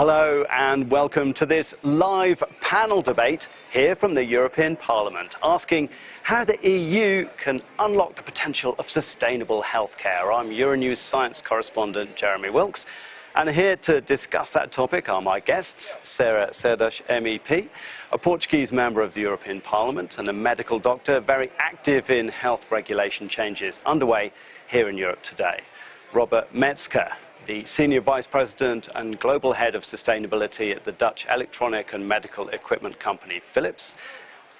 Hello and welcome to this live panel debate here from the European Parliament, asking how the EU can unlock the potential of sustainable healthcare. I'm Euronews science correspondent Jeremy Wilkes, and here to discuss that topic are my guests, Sarah Cerdas, MEP, a Portuguese member of the European Parliament and a medical doctor very active in health regulation changes underway here in Europe today. Robert Metzger, the Senior Vice President and Global Head of Sustainability at the Dutch electronic and medical equipment company Philips.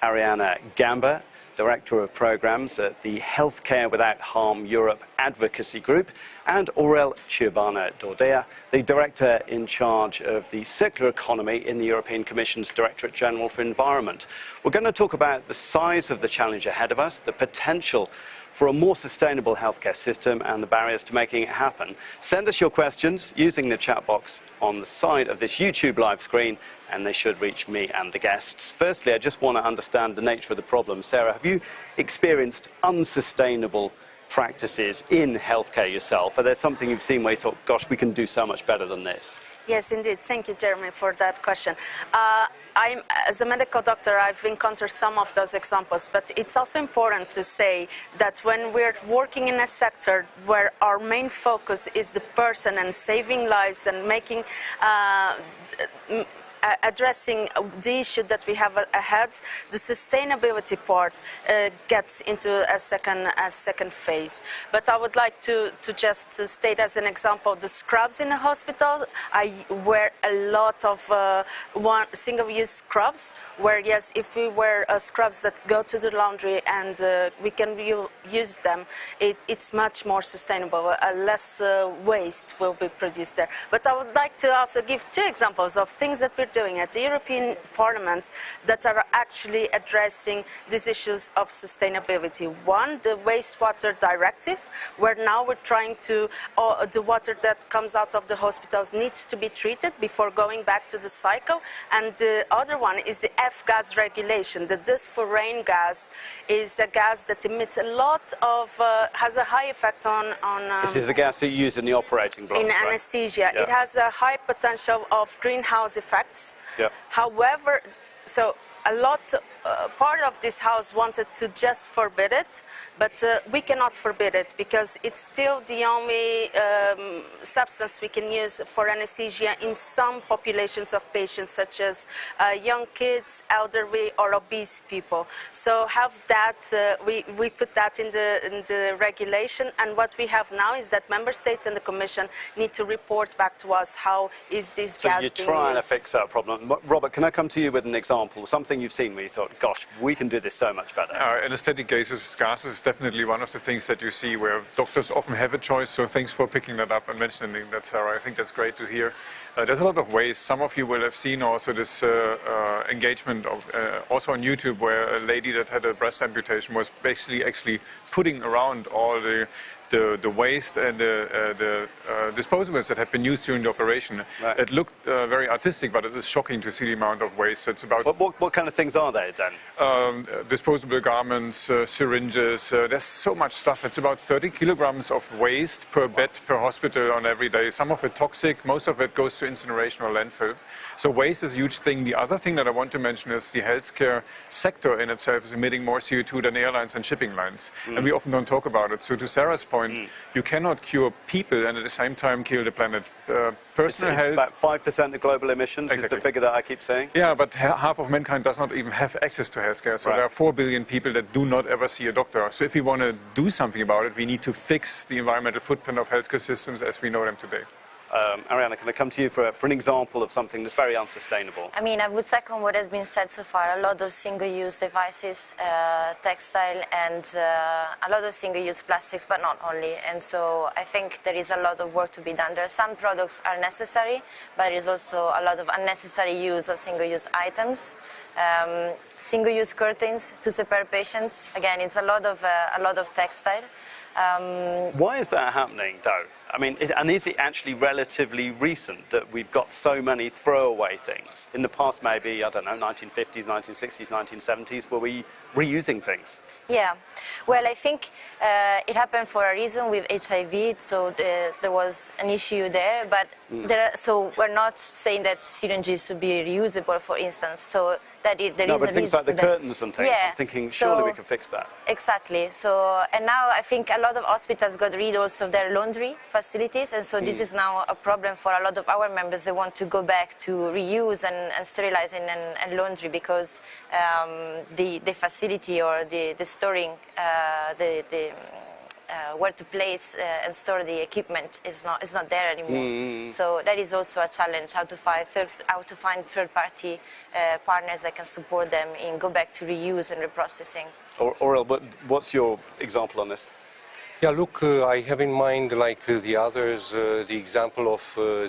Ariana Gamba, Director of Programs at the Healthcare Without Harm Europe Advocacy Group. And Aurel Ciobana-Dordea, the Director in charge of the Circular Economy in the European Commission's Directorate General for Environment. We're going to talk about the size of the challenge ahead of us, the potential for a more sustainable healthcare system and the barriers to making it happen. Send us your questions using the chat box on the side of this YouTube live screen, and they should reach me and the guests. Firstly, I just want to understand the nature of the problem. Sarah, have you experienced unsustainable practices in healthcare yourself? Are there something you've seen where you thought, gosh, we can do so much better than this? Yes, indeed. Thank you, Jeremy, for that question. As a medical doctor, I've encountered some of those examples, but it's also important to say that when we're working in a sector where our main focus is the person and saving lives and making addressing the issue that we have ahead, the sustainability part gets into a second phase. But I would like to just state as an example the scrubs in the hospital. I wear a lot of single-use scrubs, where yes, if we wear scrubs that go to the laundry and we can use them, it's much more sustainable. Less waste will be produced there. But I would like to also give two examples of things that we're doing at the European Parliament that are actually addressing these issues of sustainability. One, the wastewater directive, where now we're trying to, the water that comes out of the hospitals needs to be treated before going back to the cycle. And the other one is the F-gas regulation. The dust for rain gas is a gas that emits a lot of, has a high effect on this is the gas that you use in the operating block, in right? anesthesia. Yeah. It has a high potential of greenhouse effects. Yeah. However, so a lot, part of this house wanted to just forbid it, but we cannot forbid it because it's still the only substance we can use for anesthesia in some populations of patients, such as young kids, elderly, or obese people. So have that, we put that in the regulation, and what we have now is that member states and the Commission need to report back to us how is this gas being used. So you're trying to fix that problem. Robert, can I come to you with an example, something you've seen where you thought, gosh, we can do this so much better? Anesthetic gases is definitely one of the things that you see where doctors often have a choice, so thanks for picking that up and mentioning that, Sarah. I think that's great to hear. There's a lot of ways. Some of you will have seen also this engagement of, also on YouTube, where a lady that had a breast amputation was basically actually putting around all the waste and the disposables that have been used during the operation. Right. It looked very artistic, but it is shocking to see the amount of waste. It's about what kind of things are they then? Disposable garments, syringes. There's so much stuff. It's about 30 kilograms of waste per bed per hospital on every day. Some of it toxic. Most of it goes to incineration or landfill. So waste is a huge thing. The other thing that I want to mention is the healthcare sector in itself is emitting more CO2 than airlines and shipping lines. And we often don't talk about it. So to Sarah's point, you cannot cure people and at the same time kill the planet. Personal health. About 5% of global emissions is the figure that I keep saying. Yeah, but half of mankind does not even have access to healthcare. So there are 4 billion people that do not ever see a doctor. So if we want to do something about it, we need to fix the environmental footprint of healthcare systems as we know them today. Ariana, can I come to you for an example of something that's very unsustainable? I mean, I would second what has been said so far. A lot of single-use devices, textile, and a lot of single-use plastics, but not only. And so I think there is a lot of work to be done. There are some products are necessary, but there is also a lot of unnecessary use of single-use items. Single-use curtains to separate patients. Again, it's a lot of textile. Why is that happening, though? I mean, and is it actually relatively recent that we've got so many throwaway things? In the past, maybe, I don't know, 1950s, 1960s, 1970s, were we reusing things? Yeah, well, I think it happened for a reason with HIV, so there was an issue there, but so we're not saying that syringes should be reusable, for instance, so that there no, is but a things like the curtains and things, yeah. I'm thinking surely we could fix that. Exactly, so, and now I think a lot of hospitals got rid also of their laundry facilities, and so this is now a problem for a lot of our members. They want to go back to reuse and sterilizing and laundry because the facility or the storing, where to place and store the equipment is not there anymore. So that is also a challenge, how to find third-party partners that can support them in go back to reuse and reprocessing. Aurel, what's your example on this? Yeah, look, I have in mind, like the others, the example of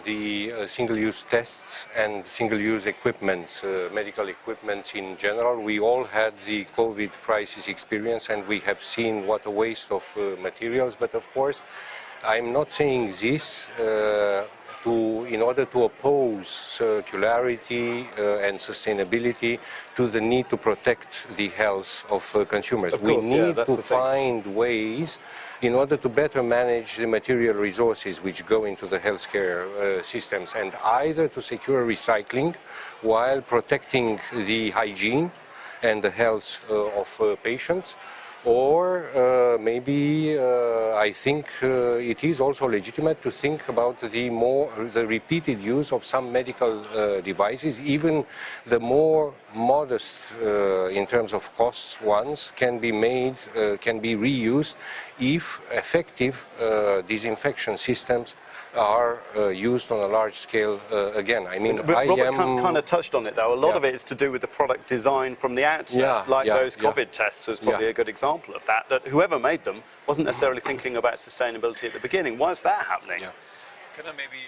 the single-use tests and single-use equipment, medical equipment in general. We all had the COVID crisis experience and we have seen what a waste of materials, but of course, I'm not saying this in order to oppose circularity and sustainability to the need to protect the health of consumers. Of course, we need to find ways in order to better manage the material resources which go into the healthcare systems, and either to secure recycling while protecting the hygiene and the health of patients, or maybe I think it is also legitimate to think about the repeated use of some medical devices, even the more modest in terms of costs ones can be reused if effective disinfection systems are used on a large scale again. I mean, Robert kind of touched on it though. A lot of it is to do with the product design from the outset, those COVID tests was probably a good example of that, that whoever made them wasn't necessarily thinking about sustainability at the beginning. Why is that happening? Yeah. Can I maybe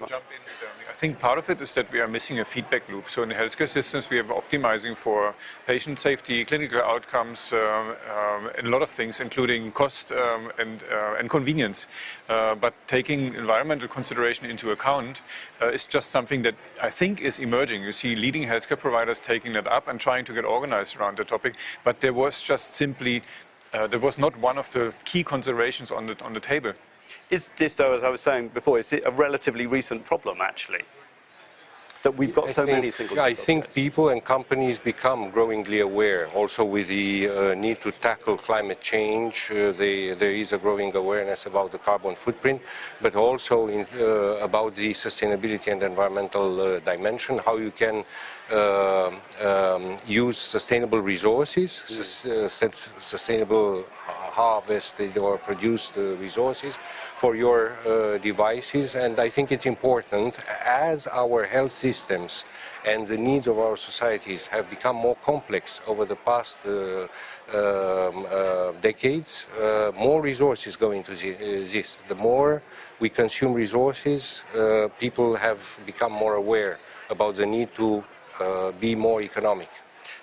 jump in? I think part of it is that we are missing a feedback loop. So in the healthcare systems, we are optimizing for patient safety, clinical outcomes, and a lot of things, including cost and convenience. But taking environmental consideration into account is just something that I think is emerging. You see leading healthcare providers taking that up and trying to get organized around the topic. But there was just simply, there was not one of the key considerations on the table. Is this, though, as I was saying before, is it a relatively recent problem, actually, that we've got so many single-use I think people and companies become growingly aware, also with the need to tackle climate change. There is a growing awareness about the carbon footprint, but also about the sustainability and environmental dimension, how you can use sustainable resources, sustainable harvested or produced resources for your devices. And I think it's important, as our health systems and the needs of our societies have become more complex over the past decades, more resources go into this. The more we consume resources, people have become more aware about the need to be more economic.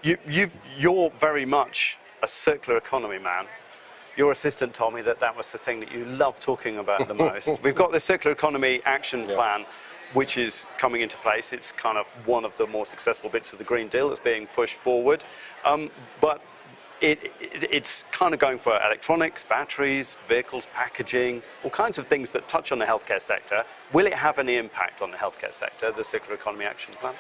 You're very much a circular economy man. Your assistant told me that was the thing that you love talking about the most. We've got the Circular Economy Action Plan, which is coming into place. It's kind of one of the more successful bits of the Green Deal that's being pushed forward. But it's kind of going for electronics, batteries, vehicles, packaging, all kinds of things that touch on the healthcare sector. Will it have any impact on the healthcare sector, the Circular Economy Action Plan?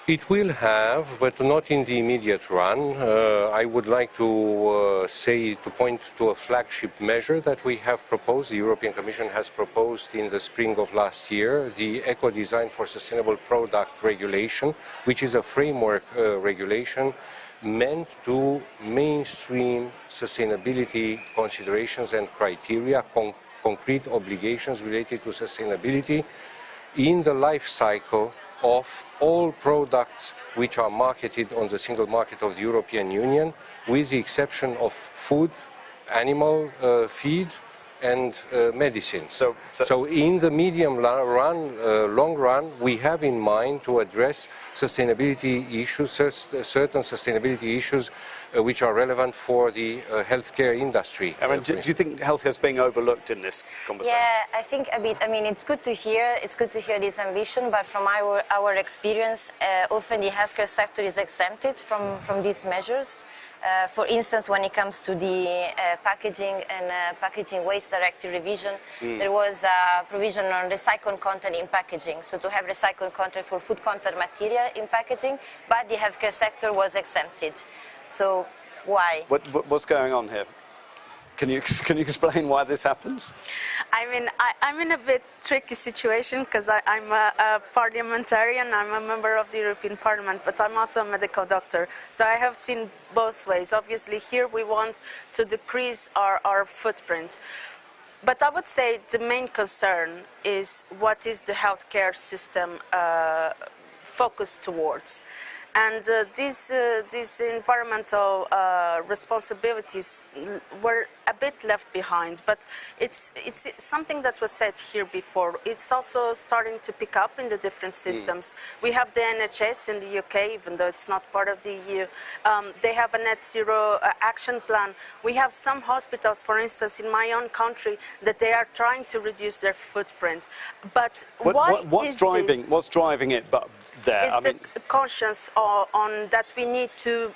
It will have, but not in the immediate run. I would like to point to a flagship measure that we have proposed. The European Commission has proposed in the spring of last year the Eco Design for Sustainable Product Regulation, which is a framework regulation meant to mainstream sustainability considerations and criteria, concrete obligations related to sustainability in the life cycle of all products which are marketed on the single market of the European Union, with the exception of food, animal feed, and medicines. So in the medium run, long run, we have in mind to address sustainability issues, certain sustainability issues which are relevant for the healthcare industry. I mean, do you think healthcare is being overlooked in this conversation? Yeah, I think a bit. I mean, it's good to hear. It's good to hear this ambition, but from our experience, often the healthcare sector is exempted from these measures. For instance, when it comes to the packaging and packaging waste directive revision, there was a provision on recycled content in packaging. So to have recycled content for food contact material in packaging, but the healthcare sector was exempted. So why? What's going on here? Can you explain why this happens? I mean, I'm in a bit tricky situation because I'm a parliamentarian, I'm a member of the European Parliament, but I'm also a medical doctor. So I have seen both ways. Obviously, here we want to decrease our footprint. But I would say the main concern is what is the healthcare system focused towards. And these environmental responsibilities were a bit left behind, but it's something that was said here before. It's also starting to pick up in the different systems. We have the NHS in the UK, even though it's not part of the EU. They have a net zero action plan. We have some hospitals, for instance, in my own country, that they are trying to reduce their footprint. But what's driving it? But there, is the conscience on that we need to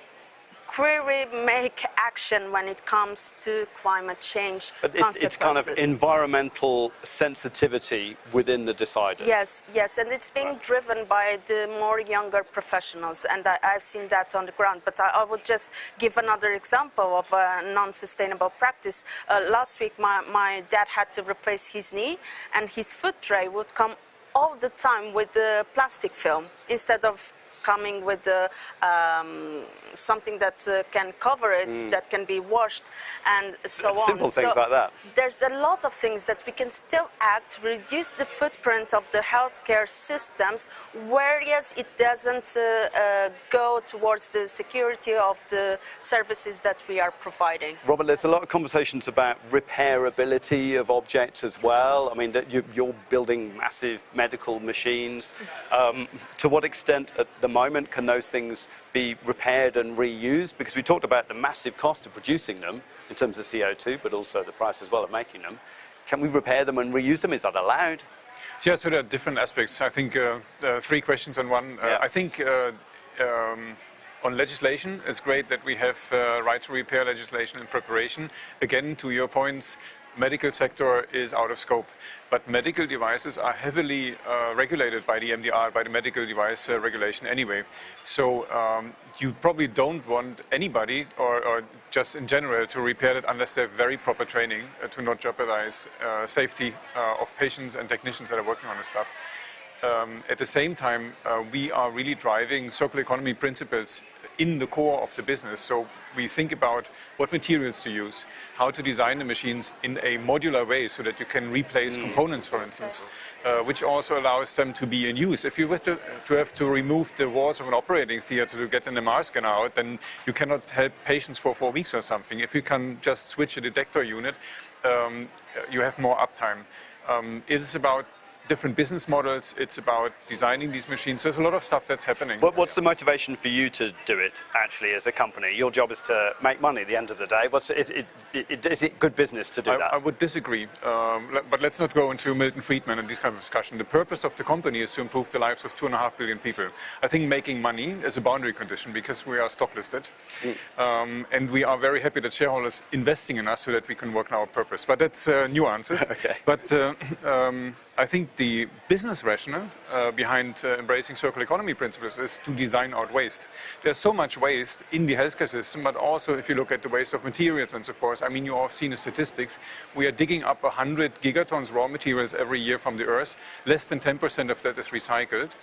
really make action when it comes to climate change consequences. It's kind of environmental sensitivity within the deciders. Yes, and it's being driven by the more younger professionals, and I've seen that on the ground. But I would just give another example of a non-sustainable practice. Last week, my dad had to replace his knee, and his foot tray would come all the time with the plastic film instead of coming with something that can cover it, that can be washed, and so on. Simple things like that. There's a lot of things that we can still act, reduce the footprint of the healthcare systems, whereas it doesn't go towards the security of the services that we are providing. Robert, there's a lot of conversations about repairability of objects as well. I mean, that you're building massive medical machines. To what extent at the moment can those things be repaired and reused? Because we talked about the massive cost of producing them in terms of CO2, but also the price as well of making them. Can we repair them and reuse them? Is that allowed? Yeah, so there are different aspects. I think three questions on one. Yeah. I think on legislation, it's great that we have right to repair legislation in preparation. Again, to your points, medical sector is out of scope, but medical devices are heavily regulated by the MDR, by the medical device regulation anyway. So you probably don't want anybody, or just in general, to repair it unless they have very proper training to not jeopardize safety of patients and technicians that are working on this stuff. At the same time, we are really driving circular economy principles in the core of the business. So we think about what materials to use, how to design the machines in a modular way so that you can replace components, for instance, which also allows them to be in use. If you were to have to remove the walls of an operating theater to get an MR scanner out, then you cannot help patients for 4 weeks or something. If you can just switch a detector unit, you have more uptime. It is about different business models, it's about designing these machines. There's a lot of stuff that's happening. What's the motivation for you to do it, actually, as a company? Your job is to make money at the end of the day. Is it good business to do that? I would disagree, but let's not go into Milton Friedman and this kind of discussion. The purpose of the company is to improve the lives of 2.5 billion people. I think making money is a boundary condition because we are stock listed, and we are very happy that shareholders investing in us so that we can work on our purpose. But that's nuances. Okay. But I think the business rationale behind embracing circular economy principles is to design out waste. There's so much waste in the healthcare system, but also if you look at the waste of materials and so forth, I mean, you all have seen the statistics. We are digging up 100 gigatons raw materials every year from the earth. Less than 10% of that is recycled.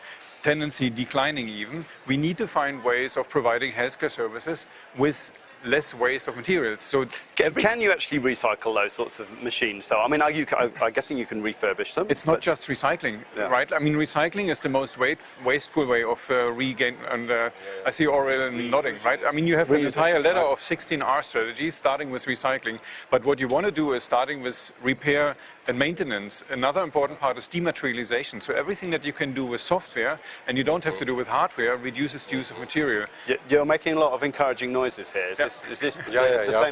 Tendency declining even. We need to find ways of providing healthcare services with less waste of materials. So can you actually recycle those sorts of machines? So I mean, I'm guessing you can refurbish them. It's not just recycling, right? I mean, recycling is the most wasteful way of regain. And I see Aurel nodding, right? I mean, you have an entire ladder of 16R strategies, starting with recycling. But what you want to do is starting with repair and maintenance. Another important part is dematerialization. So everything that you can do with software, and you don't have to do with hardware, reduces the use of material. You're making a lot of encouraging noises here. Is this the same?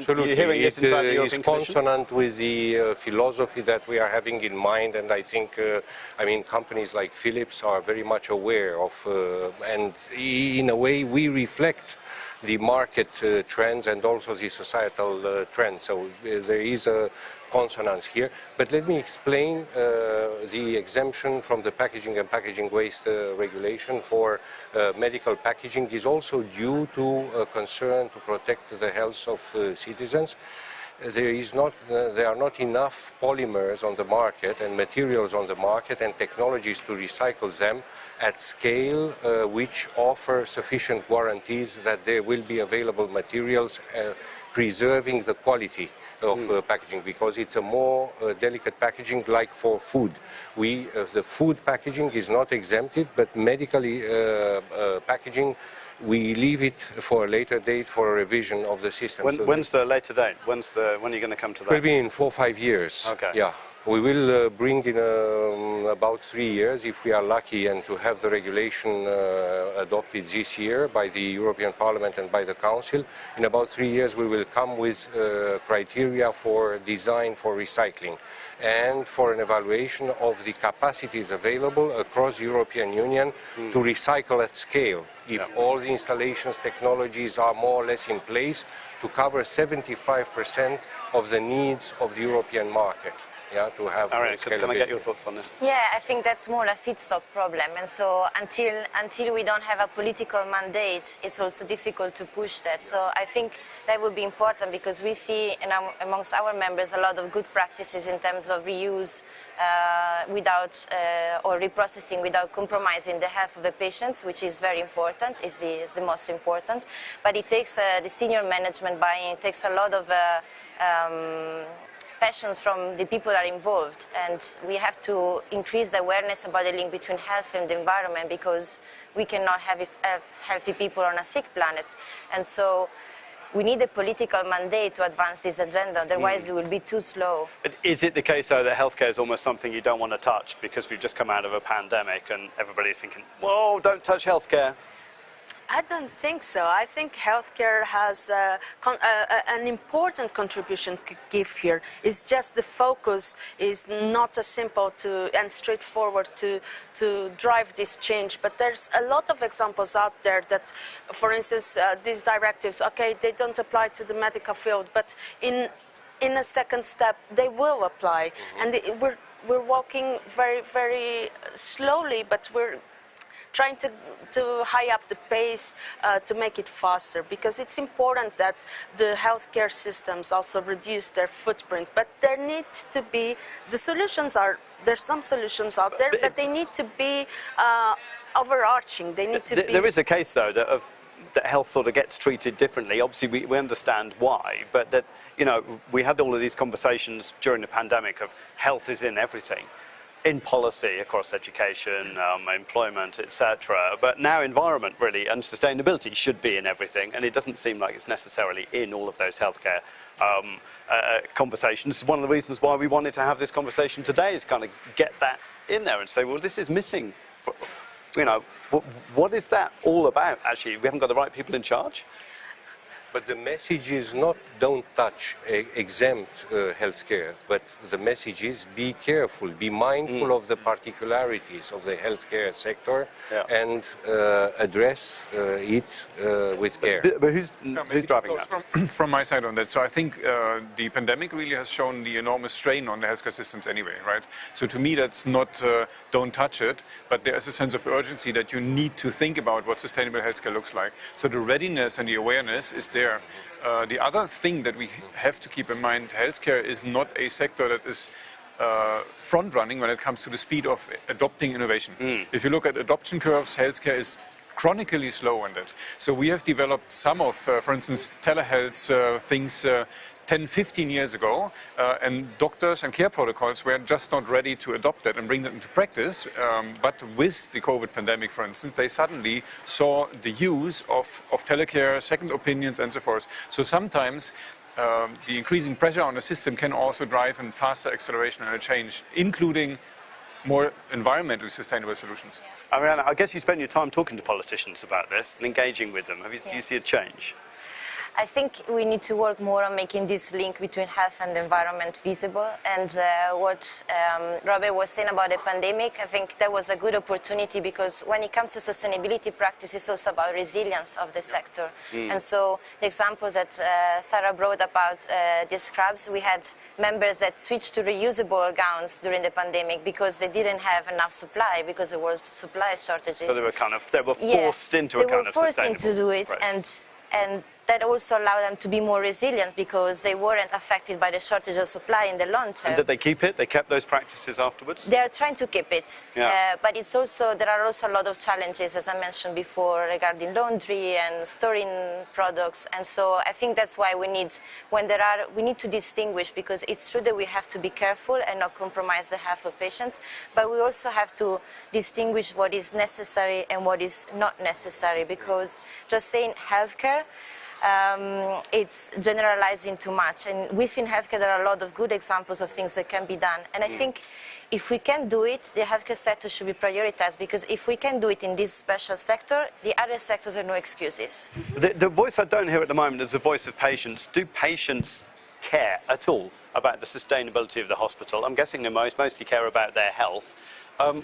Absolutely. You're hearing this inside the It's European Commission? consonant with the philosophy that we are having in mind, and I think, I mean, companies like Philips are very much aware of, and in a way we reflect the market trends and also the societal trends. So there is a consonance here. But let me explain the exemption from the packaging and packaging waste regulation for medical packaging is also due to a concern to protect the health of citizens. There are not enough polymers on the market and materials on the market and technologies to recycle them at scale which offer sufficient guarantees that there will be available materials preserving the quality of packaging, because it's a more delicate packaging like for food. The food packaging is not exempted, but medically packaging, we leave it for a later date for a revision of the system. When's the later date? When are you going to come to that? It will be in 4 or 5 years. Okay. Yeah. We will bring in about 3 years, if we are lucky, and to have the regulation adopted this year by the European Parliament and by the Council. In about 3 years, we will come with criteria for design for recycling and for an evaluation of the capacities available across the European Union to recycle at scale. If all the installations, technologies are more or less in place to cover 75% of the needs of the European market. Yeah, to have All right, can I get your thoughts on this? Yeah, I think that's more a feedstock problem, and so until we don't have a political mandate, it's also difficult to push that. So I think that would be important, because we see amongst our members a lot of good practices in terms of reuse or reprocessing without compromising the health of the patients, which is very important, is the most important. But it takes the senior management buy-in, it takes a lot of passions from the people that are involved, and we have to increase the awareness about the link between health and the environment, because we cannot have healthy people on a sick planet. And so we need a political mandate to advance this agenda, otherwise it will be too slow. But is it the case, though, that healthcare is almost something you don't want to touch because we've just come out of a pandemic and everybody's thinking, whoa, don't touch healthcare? I don't think so. I think healthcare has an important contribution to give here. It's just the focus is not as simple and straightforward to drive this change. But there's a lot of examples out there that, for instance, these directives, okay, they don't apply to the medical field, but in a second step, they will apply. And we're walking very, very slowly, but we're trying to high up the pace to make it faster, because it's important that the healthcare systems also reduce their footprint. But there needs to be, there's some solutions out there, but they need to be overarching. They need to be. There is a case, though, that health sort of gets treated differently. Obviously, we understand why, but that, you know, we had all of these conversations during the pandemic of health is in everything. In policy, across education, employment, etc. But now environment, really, and sustainability should be in everything, and it doesn't seem like it's necessarily in all of those healthcare conversations. One of the reasons why we wanted to have this conversation today is kind of get that in there and say, well, this is missing. You know, what is that all about, actually? We haven't got the right people in charge? But the message is not don't touch, exempt healthcare, but the message is be careful, be mindful of the particularities of the healthcare sector and address it with care. But who's driving that? From my side on that, so I think the pandemic really has shown the enormous strain on the healthcare systems anyway, right? So to me, that's not don't touch it, but there is a sense of urgency that you need to think about what sustainable healthcare looks like. So the readiness and the awareness is there. The other thing that we have to keep in mind, healthcare is not a sector that is front-running when it comes to the speed of adopting innovation. If you look at adoption curves, healthcare is chronically slow on that. So we have developed some of, for instance, telehealth things 10, 15 years ago, and doctors and care protocols were just not ready to adopt that and bring that into practice. But with the COVID pandemic, for instance, they suddenly saw the use of telecare, second opinions, and so forth. So sometimes the increasing pressure on the system can also drive a faster acceleration and a change, including more environmentally sustainable solutions. Ariana, I guess you spend your time talking to politicians about this and engaging with them. Do you see a change? I think we need to work more on making this link between health and environment visible. And what Robert was saying about the pandemic, I think that was a good opportunity, because when it comes to sustainability practice, it's also about resilience of the sector. And so the examples that Sarah brought about the scrubs, we had members that switched to reusable gowns during the pandemic because they didn't have enough supply, because there was supply shortages. So they were forced into a kind of sustainable. They were forced into do it, right. and that also allowed them to be more resilient, because they weren't affected by the shortage of supply in the long term. And did they keep it? They kept those practices afterwards? They are trying to keep it, yeah. But it's also, there are also a lot of challenges, as I mentioned before, regarding laundry and storing products. And so I think that's why we need, we need to distinguish, because it's true that we have to be careful and not compromise the health of patients, but we also have to distinguish what is necessary and what is not necessary, because just saying healthcare, it's generalizing too much. And within healthcare, there are a lot of good examples of things that can be done. And I think if we can do it, the healthcare sector should be prioritized, because if we can do it in this special sector, the other sectors are no excuses. The voice I don't hear at the moment is the voice of patients. Do patients care at all about the sustainability of the hospital? I'm guessing they mostly care about their health.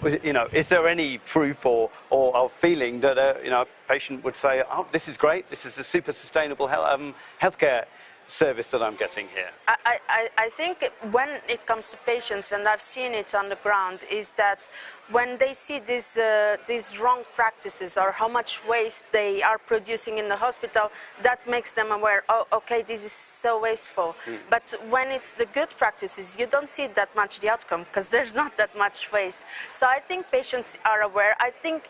Is there any proof or feeling that a patient would say, oh, this is great, this is a super sustainable healthcare service that I'm getting here? I think when it comes to patients, and I've seen it on the ground, is that when they see these wrong practices or how much waste they are producing in the hospital, that makes them aware, oh, okay, this is so wasteful. But when it's the good practices, you don't see that much the outcome, because there's not that much waste. So I think patients are aware. I think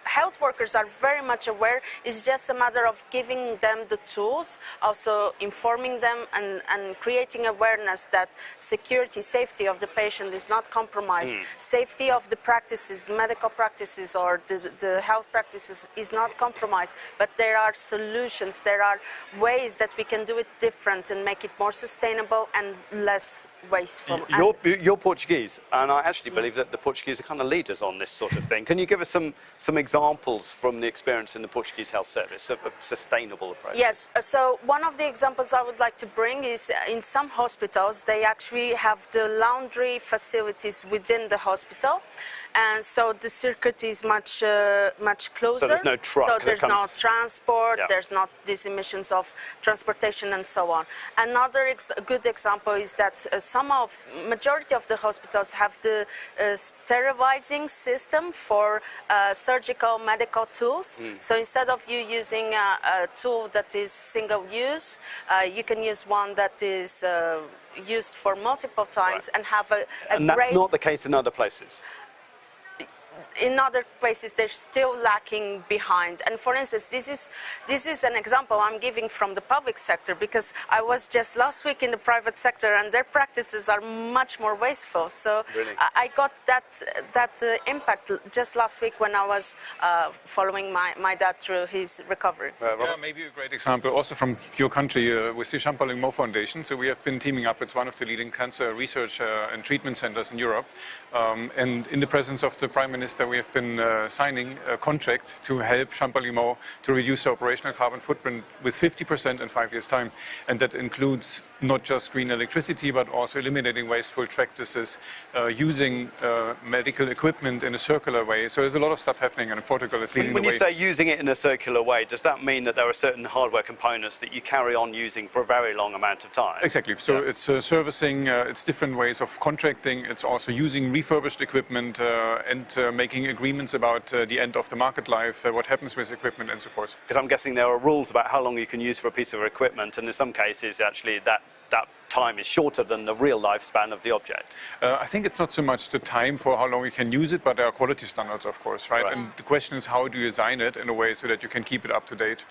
health workers are very much aware. It's just a matter of giving them the tools, also informing them and creating awareness that security, safety of the patient is not compromised. Safety of the practices, medical practices or the health practices is not compromised. But there are solutions, there are ways that we can do it different and make it more sustainable and less wasteful. You're Portuguese, and I actually believe that the Portuguese are kind of leaders on this sort of thing. Can you give us some examples from the experience in the Portuguese health service of a sustainable approach? Yes, so one of the examples I would like to bring is in some hospitals they actually have the laundry facilities within the hospital, and so the circuit is much closer. So there's no truck. So there's no transport, yeah. There's not these emissions of transportation and so on. Another good example is that majority of the hospitals have the sterilizing system for surgical medical tools. So instead of you using a tool that is single use, you can use one that is used for multiple times, right, and have and that's not the case in other places. In other places, they're still lacking behind. And for instance, this is an example I'm giving from the public sector, because I was just last week in the private sector, and their practices are much more wasteful. So really? I got that impact just last week when I was following my dad through his recovery. Yeah, maybe a great example also from your country with the Champalimau Foundation. So we have been teaming up. It's one of the leading cancer research and treatment centers in Europe. And in the presence of the Prime Minister, we have been signing a contract to help Champalimau to reduce their operational carbon footprint with 50% in 5 years' time. And that includes not just green electricity, but also eliminating wasteful practices, using medical equipment in a circular way. So there's a lot of stuff happening, and Portugal is leading the way. When you say using it in a circular way, does that mean that there are certain hardware components that you carry on using for a very long amount of time? Exactly. So yeah, it's servicing, it's different ways of contracting. It's also using refurbished equipment and making making agreements about the end of the market life, what happens with equipment and so forth. Because I'm guessing there are rules about how long you can use for a piece of equipment, and in some cases, actually, that time is shorter than the real lifespan of the object. I think it's not so much the time for how long you can use it, but there are quality standards, of course, right? And the question is, how do you design it in a way so that you can keep it up to date?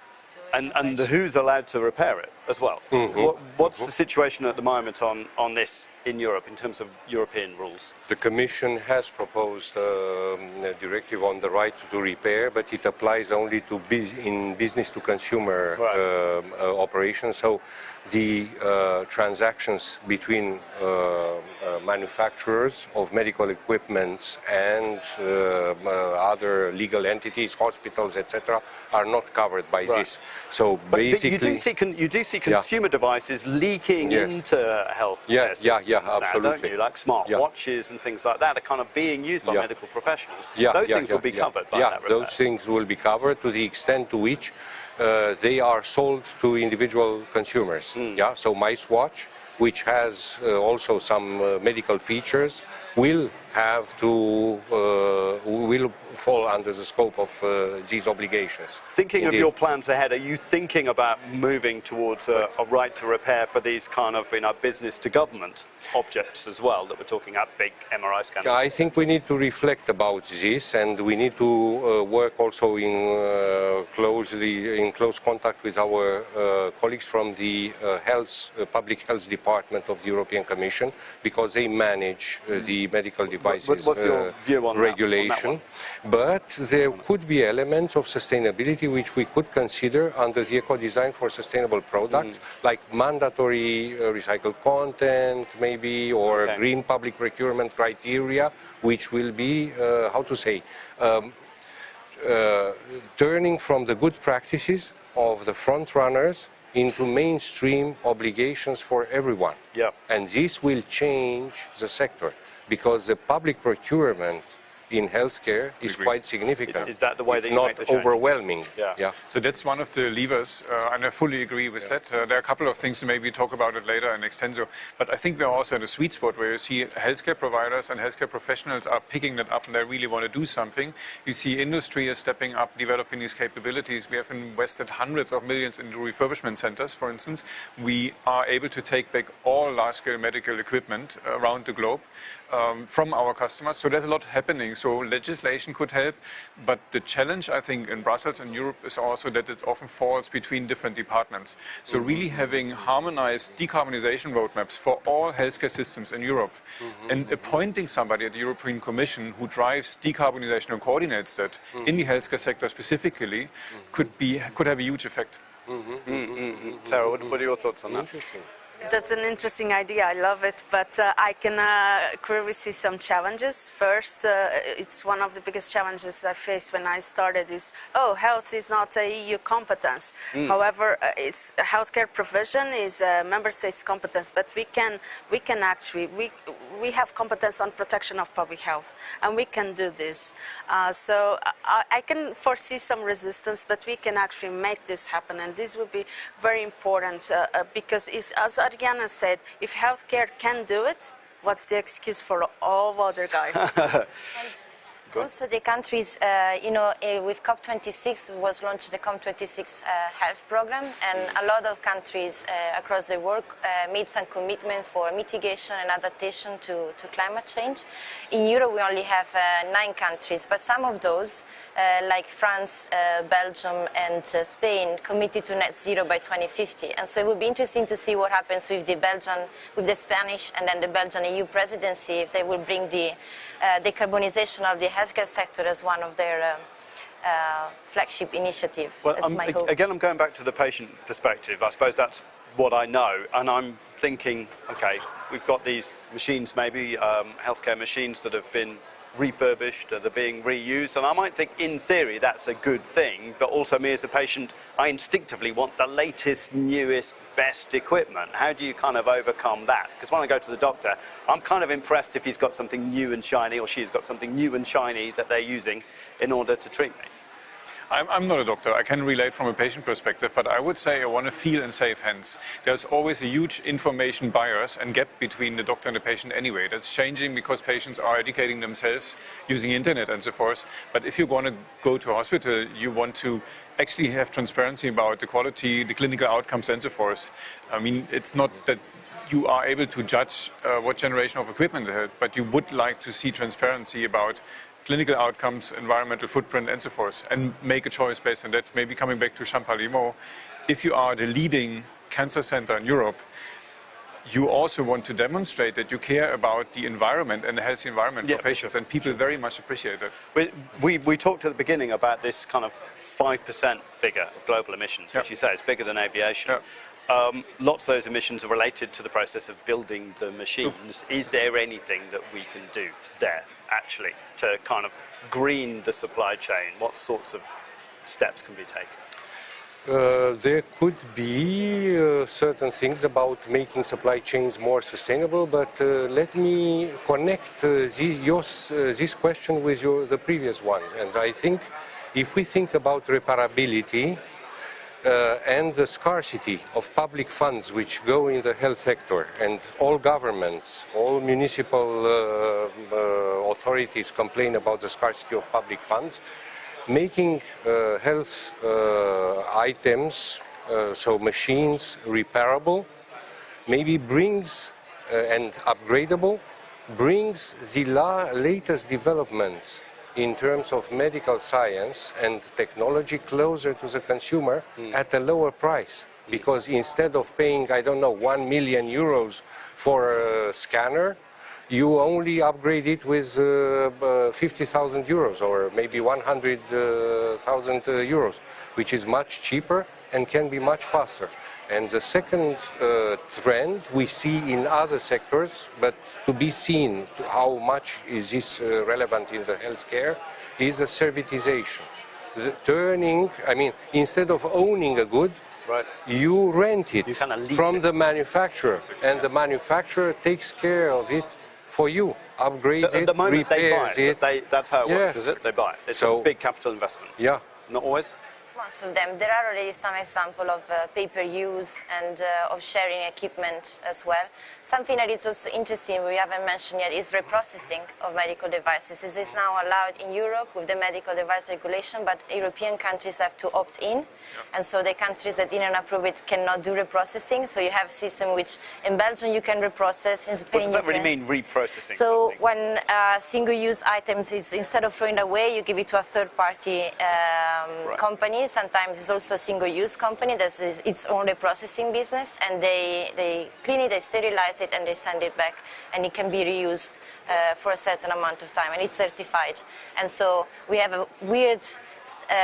And who's allowed to repair it as well? What's the situation at the moment on this in Europe in terms of European rules? The Commission has proposed a directive on the right to repair, but it applies only to in business-to-consumer operations. So the transactions between manufacturers of medical equipments and other legal entities, hospitals, etc., are not covered by this. So basically, but you do see consumer devices leaking into healthcare systems now, don't you? Like smart watches and things like that are kind of being used by medical professionals. Those things will be covered by that repair. Those things will be covered to the extent to which they are sold to individual consumers. So my watch, which has also some medical features, will have to will fall under the scope of these obligations. Thinking of your plans ahead, are you thinking about moving towards a right to repair for these kind of business to government objects as well, that we're talking about big MRI scanners? I think we need to reflect about this, and we need to work also in close contact with our colleagues from the public health department of the European Commission, because they manage the medical devices What's your view on regulation. But there could be elements of sustainability which we could consider under the eco-design for sustainable products, like mandatory recycled content, maybe, or green public procurement criteria, which will be, turning from the good practices of the front runners into mainstream obligations for everyone. And this will change the sector, because the public procurement in healthcare is quite significant. Is that the way it's that you not make the change? overwhelming? So that's one of the levers, and I fully agree with that. There are a couple of things, maybe talk about it later in extenso, but I think we're also at a sweet spot where you see healthcare providers and healthcare professionals are picking that up and they really want to do something. You see industry is stepping up, developing these capabilities. We have invested hundreds of millions into refurbishment centers, for instance. We are able to take back all large-scale medical equipment around the globe from our customers. So there's a lot happening. So legislation could help, but the challenge, I think, in Brussels and Europe is also that it often falls between different departments. So really having harmonized decarbonization roadmaps for all healthcare systems in Europe and appointing somebody at the European Commission who drives decarbonization and coordinates that in the healthcare sector specifically could have a huge effect. Sarah, what are your thoughts on that? That's an interesting idea. I love it, but I can clearly see some challenges. First, it's one of the biggest challenges I faced when I started is, health is not a EU competence. However, it's healthcare provision is a member states' competence, but we have competence on protection of public health, and we can do this. So I can foresee some resistance, but we can actually make this happen, and this will be very important because it's, as Ariana said, if healthcare can do it, what's the excuse for all other guys? Also, the countries, with COP26 was launched the COP26 health program, and a lot of countries across the world made some commitment for mitigation and adaptation to climate change. In Europe, we only have 9 countries, but some of those, like France, Belgium, and Spain, committed to net zero by 2050. And so it would be interesting to see what happens with the Spanish, and then the Belgian EU presidency, if they will bring the decarbonization of the healthcare sector as one of their flagship initiative. Well, that's my hope. Again, I'm going back to the patient perspective. I suppose that's what I know, and I'm thinking, okay, we've got these machines, maybe healthcare machines that have been refurbished, that are being reused, and I might think in theory that's a good thing, but also me as a patient, I instinctively want the latest, newest, best equipment. How do you kind of overcome that? Because when I go to the doctor, I'm kind of impressed if he's got something new and shiny, or she's got something new and shiny that they're using in order to treat me. I'm not a doctor. I can relate from a patient perspective, but I would say I want to feel in safe hands. There's always a huge information bias and gap between the doctor and the patient anyway. That's changing because patients are educating themselves using internet and so forth. But if you want to go to a hospital, you want to actually have transparency about the quality, the clinical outcomes and so forth. I mean, it's not that you are able to judge what generation of equipment it had, but you would like to see transparency about clinical outcomes, environmental footprint and so forth, and make a choice based on that. Maybe coming back to Champalimaud, if you are the leading cancer center in Europe, you also want to demonstrate that you care about the environment and a healthy environment for patients, and people very much appreciate that. We talked at the beginning about this kind of 5% figure of global emissions, which you say is bigger than aviation. Lots of those emissions are related to the process of building the machines. Is there anything that we can do there, actually, to kind of green the supply chain? What sorts of steps can be taken? There could be certain things about making supply chains more sustainable, but let me connect this question with the previous one. And I think if we think about reparability and the scarcity of public funds which go in the health sector, and all governments, all municipal authorities complain about the scarcity of public funds, making health items, so machines, repairable, maybe brings and upgradable, brings the latest developments in terms of medical science and technology closer to the consumer at a lower price. Because instead of paying, I don't know, 1 million euros for a scanner, you only upgrade it with 50,000 euros or maybe 100,000 euros, which is much cheaper and can be much faster. And the second trend we see in other sectors, but to be seen how much is this relevant in the healthcare, is the servitization. I mean, instead of owning a good, you rent it from the manufacturer, and the manufacturer takes care of it for you, upgrades it, repairs it. That's how it works, is it? They buy it. It's a big capital investment. Yeah. Not always? Most of them. There are already some examples of pay-per-use and of sharing equipment as well. Something that is also interesting, we haven't mentioned yet, is reprocessing of medical devices. This is now allowed in Europe with the medical device regulation, but European countries have to opt in. And so the countries that didn't approve it cannot do reprocessing. So you have a system which in Belgium you can reprocess, in Spain what does that really mean, reprocessing? So when single-use items is, instead of throwing it away, you give it to a third-party company. Sometimes it's also a single-use company that is its own reprocessing business, and they clean it, they sterilize it, and they send it back, and it can be reused for a certain amount of time, and it's certified. And so we have a weird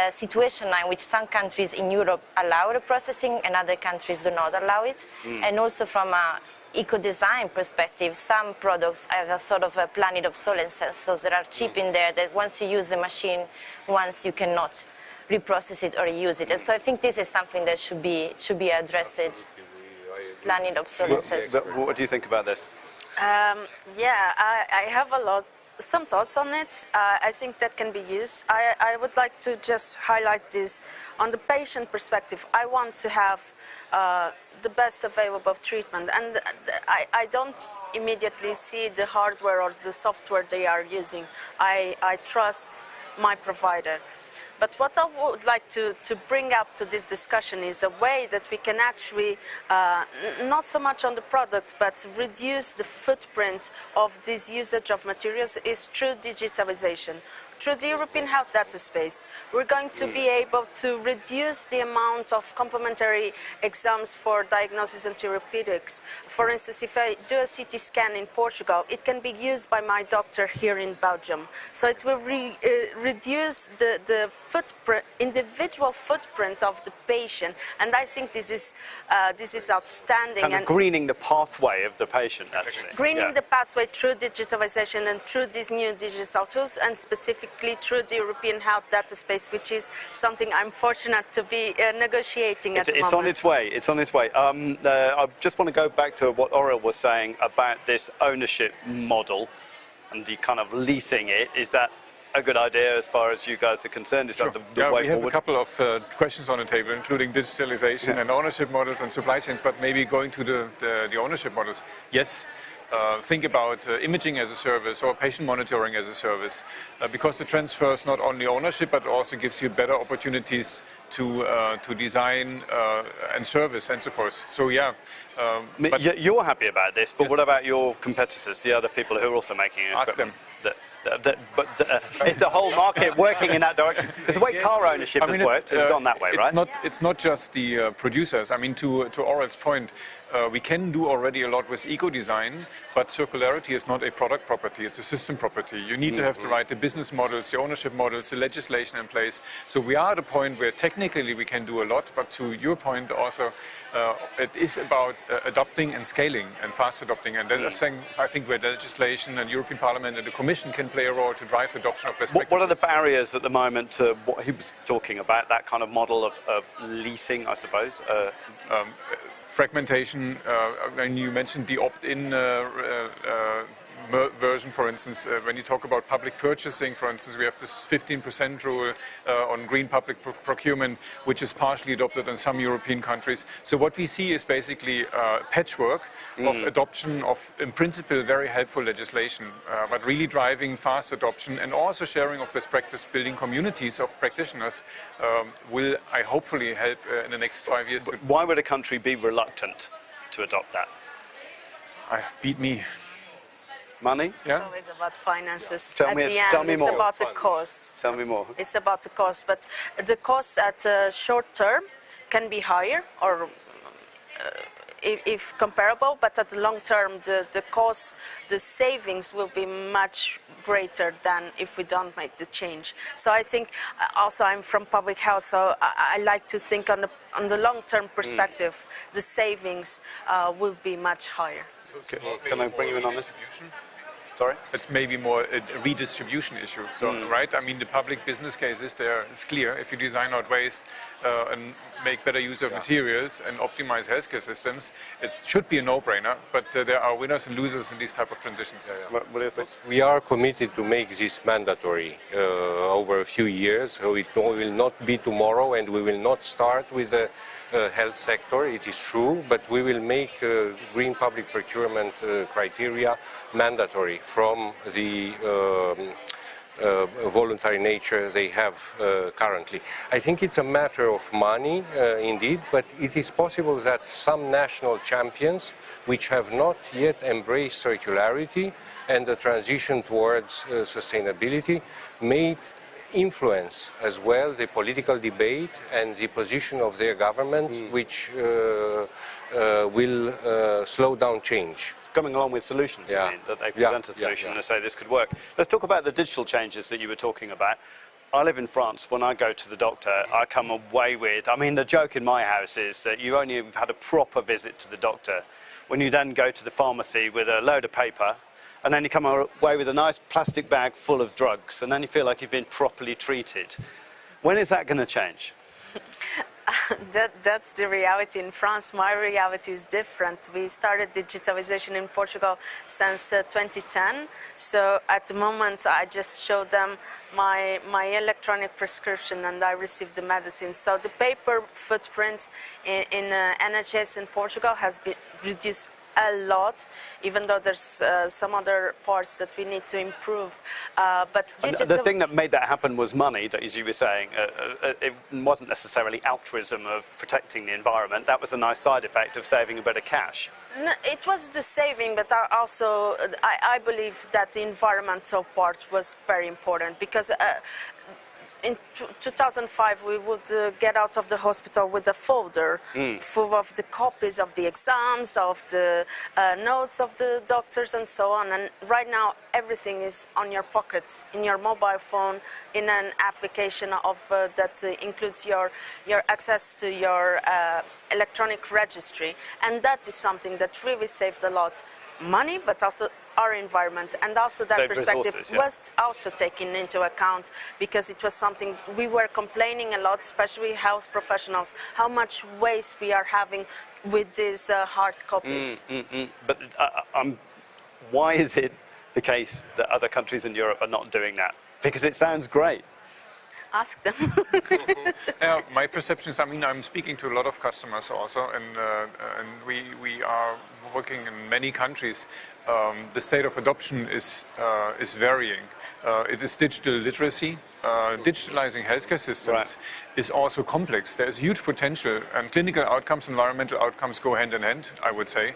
situation now in which some countries in Europe allow reprocessing and other countries do not allow it. And also from a eco-design perspective, some products have a sort of a planned obsolescence, so there are chip in there that once you use the machine, once you cannot reprocess it or reuse it. And so I think this is something that should be addressed, planned obsolescence. What do you think about this? Yeah, I have some thoughts on it. I think that can be used. I would like to just highlight this on the patient perspective. I want to have the best available treatment, and I don't immediately see the hardware or the software they are using. I trust my provider. But what I would like to bring up to this discussion is a way that we can actually, not so much on the product, but reduce the footprint of this usage of materials is through digitalisation. Through the European Health Data Space, we're going to be able to reduce the amount of complementary exams for diagnosis and therapeutics. For instance, if I do a CT scan in Portugal, it can be used by my doctor here in Belgium. So it will reduce the footprint, individual footprint of the patient, and I think this is outstanding. Kind of greening the pathway of the patient, actually. Greening the pathway through digitalisation and through these new digital tools, and specifically through the European Health Data Space, which is something I'm fortunate to be negotiating at the moment. It's on its way. It's on its way. I just want to go back to what Aurel was saying about this ownership model and the kind of leasing it. Is that a good idea as far as you guys are concerned? Is Sure. that the way we have forward? a couple of questions on the table, including digitalization and ownership models and supply chains, but maybe going to the ownership models. Yes. Think about imaging as a service or patient monitoring as a service, because it transfers not only ownership but also gives you better opportunities to design and service and so forth. So yeah. But you're happy about this, but Yes. what about your competitors, the other people who are also making Ask equipment? Is the whole market working in that direction? Because the way car ownership has worked has gone that way, right? It's not just the producers. I mean, to Oral's point, we can do already a lot with eco-design, but circularity is not a product property, it's a system property. You need to have the right the business models, the ownership models, the legislation in place. So we are at a point where technically we can do a lot, but to your point also, it is about adopting and scaling and fast adopting. And then I think where the legislation and European Parliament and the Commission can play a role to drive adoption of best practices. What are the barriers at the moment to what he was talking about, that kind of model of leasing, I suppose? Fragmentation, when you mentioned the opt-in version, for instance, when you talk about public purchasing, for instance, we have this 15% rule on green public procurement, which is partially adopted in some European countries. So what we see is basically patchwork of adoption of, in principle, very helpful legislation, but really driving fast adoption and also sharing of best practice, building communities of practitioners will, I hopefully, help in the next 5 years. Why would a country be reluctant to adopt that? Beat me. Money? Yeah. It's always about finances. Tell me It's more. about the costs. Tell me more. It's about the cost, but the costs at short term can be higher, or if comparable, but at the long term, the cost, the savings will be much greater than if we don't make the change. So I think, also I'm from public health, so I like to think on the long-term perspective, the savings will be much higher. Okay. Can I bring you in on this? Sorry? It's maybe more a redistribution issue. So, right? I mean, the public business case is there. It's clear. If you design out waste and make better use of materials and optimize healthcare systems, it should be a no-brainer. But there are winners and losers in these type of transitions. What are your thoughts? We are committed to make this mandatory over a few years. So it will not be tomorrow, and we will not start with the health sector, it is true, but we will make green public procurement criteria mandatory from the voluntary nature they have currently. I think it's a matter of money, indeed, but it is possible that some national champions which have not yet embraced circularity and the transition towards sustainability may influence as well the political debate and the position of their governments, which will slow down change. Coming along with solutions, I mean, that they present a solution and say this could work. Let's talk about the digital changes that you were talking about. I live in France. When I go to the doctor, I come away with, I mean, the joke in my house is that you only have had a proper visit to the doctor when you then go to the pharmacy with a load of paper, and then you come away with a nice plastic bag full of drugs, and then you feel like you've been properly treated. When is that going to change? That's the reality in France. My reality is different. We started digitalization in Portugal since 2010. So at the moment, I just show them my electronic prescription and I receive the medicine. So the paper footprint in NHS in Portugal has been reduced a lot, even though there's some other parts that we need to improve. But the thing that made that happen was money, as you were saying. It wasn't necessarily altruism of protecting the environment. That was a nice side effect of saving a bit of cash. No, it was the saving, but also I believe that the environmental part was very important, because in 2005, we would get out of the hospital with a folder full of the copies of the exams, of the notes of the doctors, and so on. And right now, everything is on your pocket, in your mobile phone, in an application of that includes your access to your electronic registry. And that is something that really saved a lot money, but also our environment, and also that Save perspective resources, was also taken into account, because it was something we were complaining a lot, especially health professionals, how much waste we are having with these hard copies. But why is it the case that other countries in Europe are not doing that? Because it sounds great. Ask them. Yeah, my perception is, I mean, I'm speaking to a lot of customers also, and we are working in many countries. The state of adoption is varying. It is digital literacy. Digitalizing healthcare systems is also complex. There's huge potential, and clinical outcomes, environmental outcomes go hand in hand, I would say.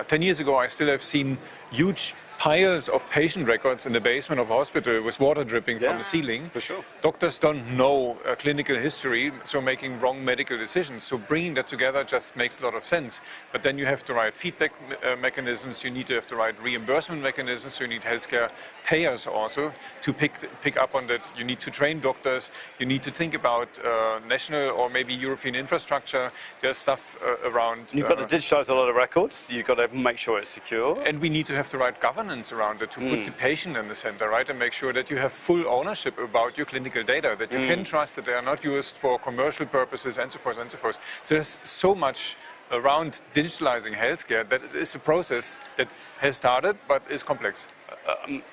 10 years ago, I still have seen huge piles of patient records in the basement of a hospital with water dripping from the ceiling. For sure. Doctors don't know clinical history, so making wrong medical decisions. So bringing that together just makes a lot of sense. But then you have the right feedback mechanisms, you need to have the right reimbursement mechanisms, you need healthcare payers also to pick up on that. You need to train doctors, you need to think about national or maybe European infrastructure. There's stuff around... You've got to digitize a lot of records, you've got to make sure it's secure. And we need to have the right governance around it to put the patient in the center, right? And make sure that you have full ownership about your clinical data, that you can trust that they are not used for commercial purposes and so forth and so forth. So there's so much around digitalizing healthcare that it is a process that has started but is complex.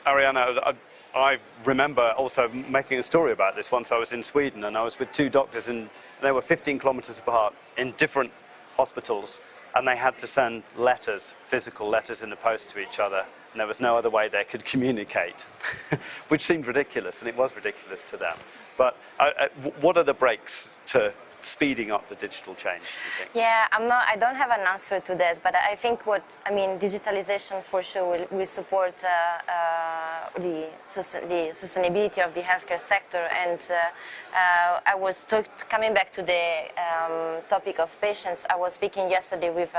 Ariana, I remember also making a story about this once. I was in Sweden and I was with two doctors and they were 15 kilometers apart in different hospitals, and they had to send letters, physical letters in the post to each other, and there was no other way they could communicate, which seemed ridiculous, and it was ridiculous to them. But what are the breaks to speeding up the digital change, you think? Yeah, I don't have an answer to that, but I think digitalization for sure will support the sustainability of the healthcare sector. And I was coming back to the topic of patients. I was speaking yesterday with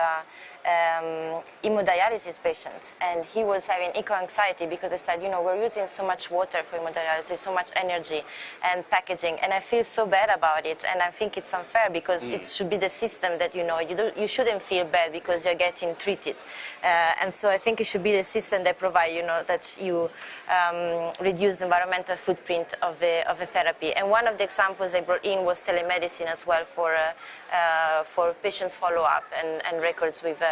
hemodialysis patient, and he was having eco-anxiety because they said, we're using so much water for hemodialysis, so much energy and packaging, and I feel so bad about it, and I think it's unfair because it should be the system that you shouldn't feel bad because you're getting treated, and so I think it should be the system that provide that you reduce the environmental footprint of a therapy. And one of the examples I brought in was telemedicine as well for patients follow-up and records with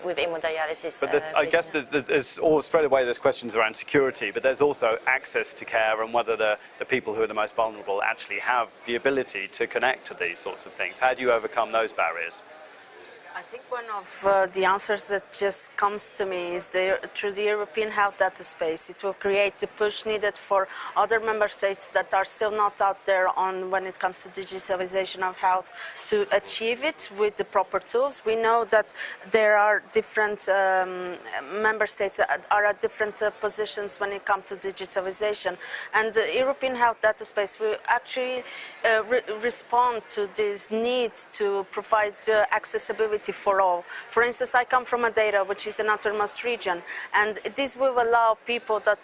hemodialysis. But I guess there's straight away there's questions around security, but there's also access to care and whether the people who are the most vulnerable actually have the ability to connect to these sorts of things. How do you overcome those barriers? I think one of the answers that just comes to me is through the European Health Data Space. It will create the push needed for other member states that are still not out there when it comes to digitalization of health to achieve it with the proper tools. We know that there are different member states that are at different positions when it comes to digitalization, and the European Health Data Space will actually respond to this need to provide accessibility for all. For instance, I come from Madeira, which is an outermost region, and this will allow people that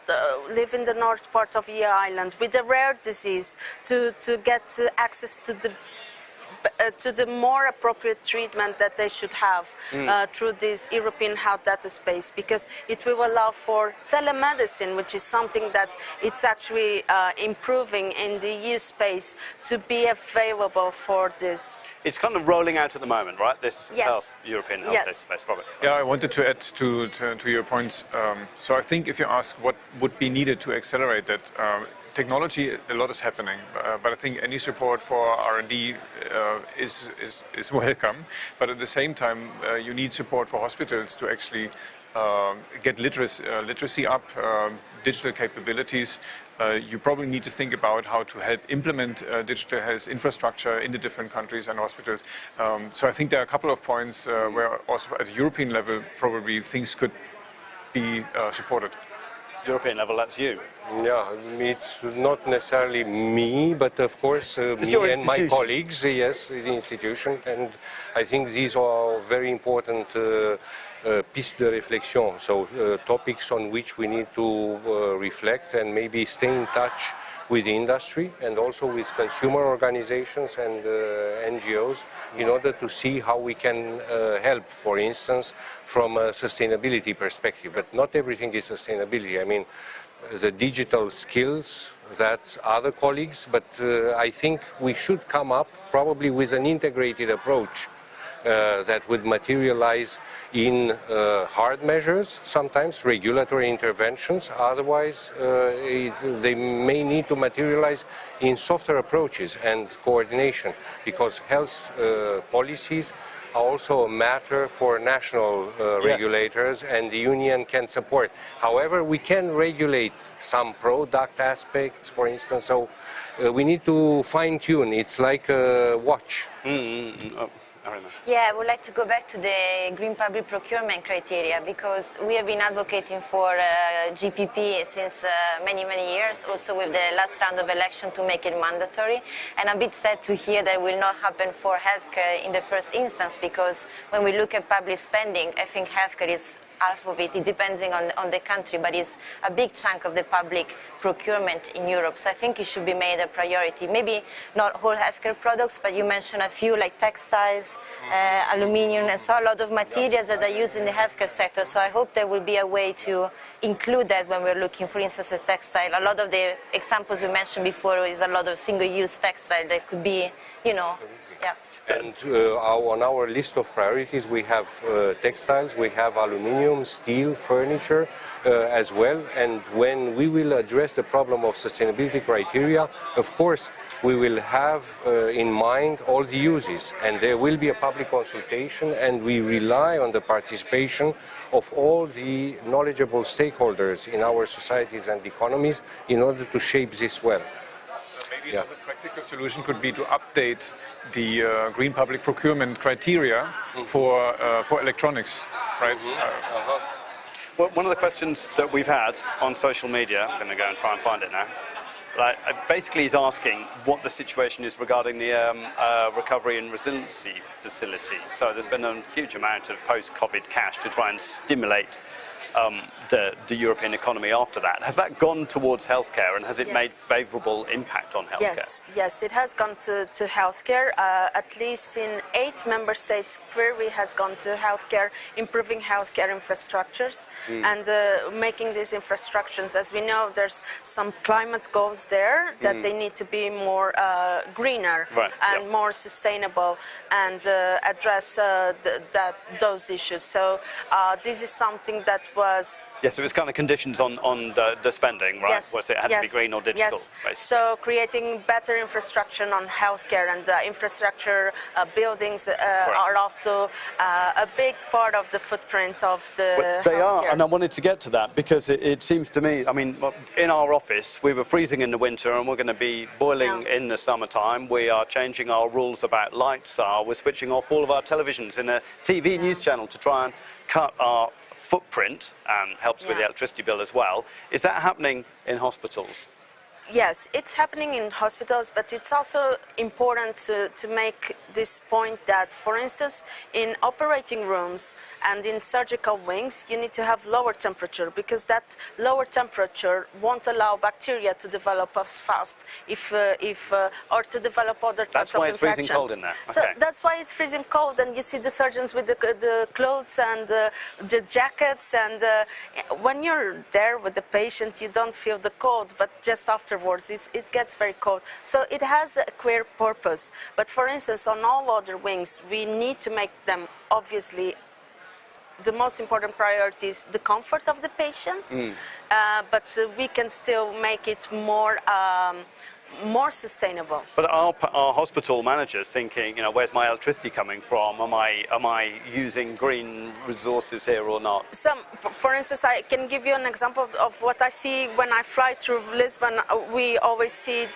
live in the north part of the island with a rare disease to get access to the more appropriate treatment that they should have through this European Health Data Space, because it will allow for telemedicine, which is something that it's actually improving in the EU space to be available for this. It's kind of rolling out at the moment, right? This European Health Data Space product. Yeah, I wanted to add to your points. So I think if you ask what would be needed to accelerate that, technology, a lot is happening, but I think any support for R&D is welcome. But at the same time, you need support for hospitals to actually get literacy up, digital capabilities. You probably need to think about how to help implement digital health infrastructure in the different countries and hospitals. So I think there are a couple of points where also at a European level probably things could be supported. European level, that's you. Yeah, it's not necessarily me, but of course me and my colleagues, yes, the institution. And I think these are very important pistes de réflexion, so topics on which we need to reflect and maybe stay in touch with the industry and also with consumer organizations and NGOs in order to see how we can help, for instance, from a sustainability perspective. But not everything is sustainability. I mean, the digital skills that other colleagues, but I think we should come up probably with an integrated approach that would materialize in hard measures, sometimes regulatory interventions. Otherwise, they may need to materialize in softer approaches and coordination, because health policies are also a matter for national regulators, and the Union can support. However, we can regulate some product aspects, for instance, so we need to fine-tune. It's like a watch. Yeah, I would like to go back to the green public procurement criteria, because we have been advocating for GPP since many years, also with the last round of election to make it mandatory. And I'm a bit sad to hear that will not happen for healthcare in the first instance, because when we look at public spending, I think healthcare is half of it, depending on the country, but it's a big chunk of the public procurement in Europe. So I think it should be made a priority. Maybe not whole healthcare products, but you mentioned a few like textiles, aluminium, and so a lot of materials that are used in the healthcare sector. So I hope there will be a way to include that when we're looking, for instance, at textile. A lot of the examples we mentioned before is a lot of single-use textile that could be, you know, yeah. And on our list of priorities, we have textiles, we have aluminium, steel, furniture as well. And when we will address the problem of sustainability criteria, of course, we will have in mind all the uses. And there will be a public consultation, and we rely on the participation of all the knowledgeable stakeholders in our societies and economies in order to shape this well. Maybe another practical solution could be to update the green public procurement criteria for electronics, right? Well, one of the questions that we've had on social media, I'm going to go and try and find it now, right, basically is asking what the situation is regarding the recovery and resiliency facility. So there's been a huge amount of post-COVID cash to try and stimulate the European economy after that. Has that gone towards healthcare, and has it made favourable impact on healthcare? Yes, it has gone to healthcare. At least in 8 member states, clearly has gone to healthcare, improving healthcare infrastructures and making these infrastructures. As we know, there's some climate goals there that they need to be more greener and more sustainable, and address those issues. So this is something that was... Yes, it was kind of conditions on the spending, right? Yes, Was it had to be green or digital? Yes. Basically. So creating better infrastructure on healthcare, and infrastructure buildings are also a big part of the footprint of the They healthcare. are, and I wanted to get to that because it seems to me, I mean, in our office, we were freezing in the winter and we're going to be boiling in the summertime. We are changing our rules about lights. We're switching off all of our televisions in a TV news channel to try and cut our footprint, and helps with the electricity bill as well. Is that happening in hospitals? Yes, it's happening in hospitals, but it's also important to make this point that, for instance, in operating rooms and in surgical wings, you need to have lower temperature, because that lower temperature won't allow bacteria to develop as fast or to develop other types of infection. That's why it's freezing cold in there. So that's why it's freezing cold, and you see the surgeons with the clothes and the jackets, and when you're there with the patient, you don't feel the cold, but just afterwards it gets very cold. So it has a clear purpose. But for instance, on all other wings, we need to make them, obviously, the most important priority is the comfort of the patient, but we can still make it more sustainable. But are hospital managers thinking, you know, where's my electricity coming from? Am I using green resources here or not? For instance, I can give you an example of what I see when I fly through Lisbon. We always see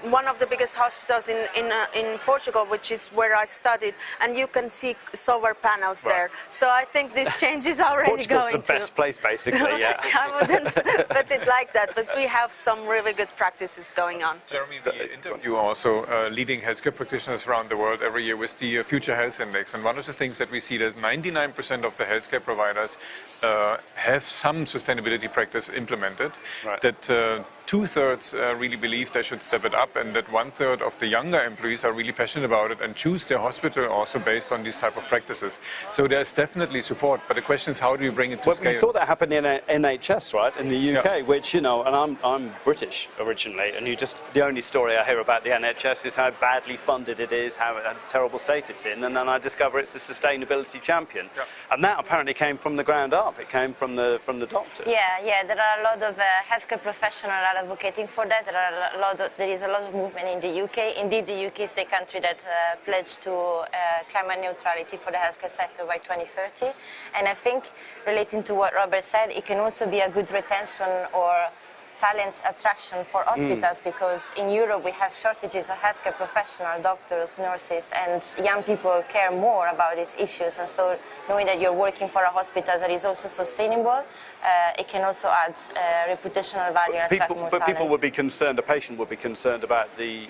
one of the biggest hospitals in Portugal, which is where I studied, and you can see solar panels there. So I think this change is already Portugal's going the best place, basically. Yeah. I wouldn't put it like that, but we have some really good practices going on. Jeremy, we interview also leading healthcare practitioners around the world every year with the Future Health Index, and one of the things that we see is 99% of the healthcare providers have some sustainability practice implemented. That 2/3 really believe they should step it up, and that 1/3 of the younger employees are really passionate about it and choose their hospital also based on these type of practices. So there's definitely support, but the question is, how do you bring it to scale? We saw that happen in NHS, right, in the UK, which, you know, and I'm British originally, and you just the only story I hear about the NHS is how badly funded it is, how terrible state it's in, and then I discover it's a sustainability champion. Yeah. And that apparently came from the ground up. It came from the doctors. Yeah. There are a lot of healthcare professionals are advocating for that. There is a lot of movement in the UK. Indeed, the UK is the country that pledged to climate neutrality for the healthcare sector by 2030. And I think, relating to what Robert said, it can also be a good retention or talent attraction for hospitals, because in Europe we have shortages of healthcare professionals, doctors, nurses, and young people care more about these issues. And so knowing that you're working for a hospital that is also sustainable, it can also add reputational value and attract more But people talent. would be concerned, a patient would be concerned about the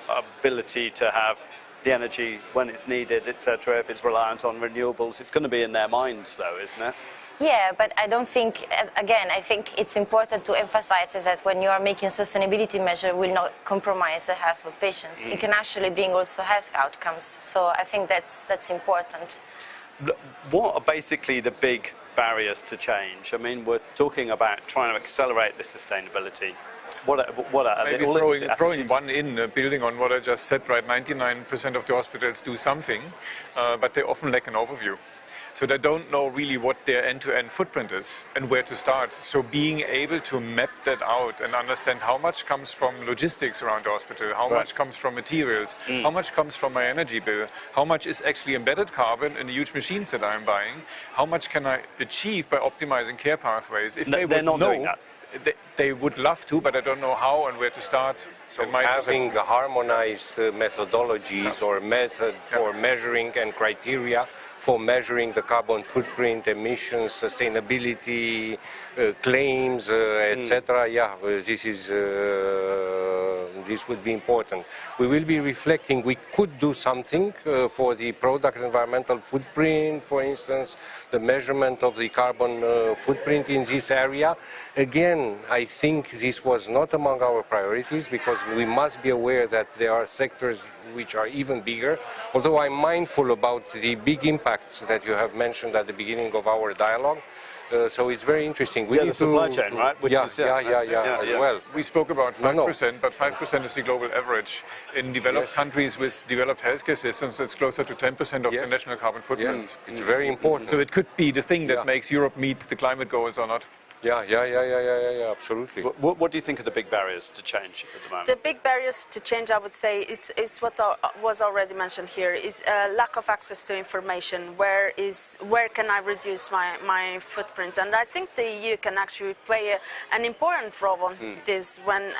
ability to have the energy when it's needed, etc. If it's reliant on renewables, it's going to be in their minds though, isn't it? Yeah, but I don't think, again, I think it's important to emphasize is that when you are making sustainability measure, will not compromise the health of patients. It can actually bring also health outcomes. So I think that's important. What are basically the big barriers to change? I mean, we're talking about trying to accelerate the sustainability. What are Maybe throwing one in, building on what I just said, right? 99% of the hospitals do something, but they often lack an overview. So they don't know really what their end-to-end footprint is and where to start. So being able to map that out and understand how much comes from logistics around the hospital, how much comes from materials, how much comes from my energy bill, how much is actually embedded carbon in the huge machines that I'm buying, how much can I achieve by optimizing care pathways. If they would know, they would love to, but I don't know how and where to start. So having harmonized methodologies or method for measuring and criteria for measuring the carbon footprint, emissions, sustainability, claims, etc. This would be important. We will be reflecting, we could do something for the product environmental footprint, for instance, the measurement of the carbon footprint in this area. Again, I think this was not among our priorities, because we must be aware that there are sectors which are even bigger, although I'm mindful about the big impacts that you have mentioned at the beginning of our dialogue. So it's very interesting. We need the supply chain, right? Which is, as well. We spoke about 5%, but 5% is the global average. In developed countries with developed healthcare systems, it's closer to 10% of the national carbon footprint. It's very important. So it could be the thing that makes Europe meet the climate goals or not. Absolutely. What do you think are the big barriers to change at the moment? The big barriers to change, I would say, it's what was already mentioned here, is lack of access to information. Where can I reduce my footprint? And I think the EU can actually play an important role on this when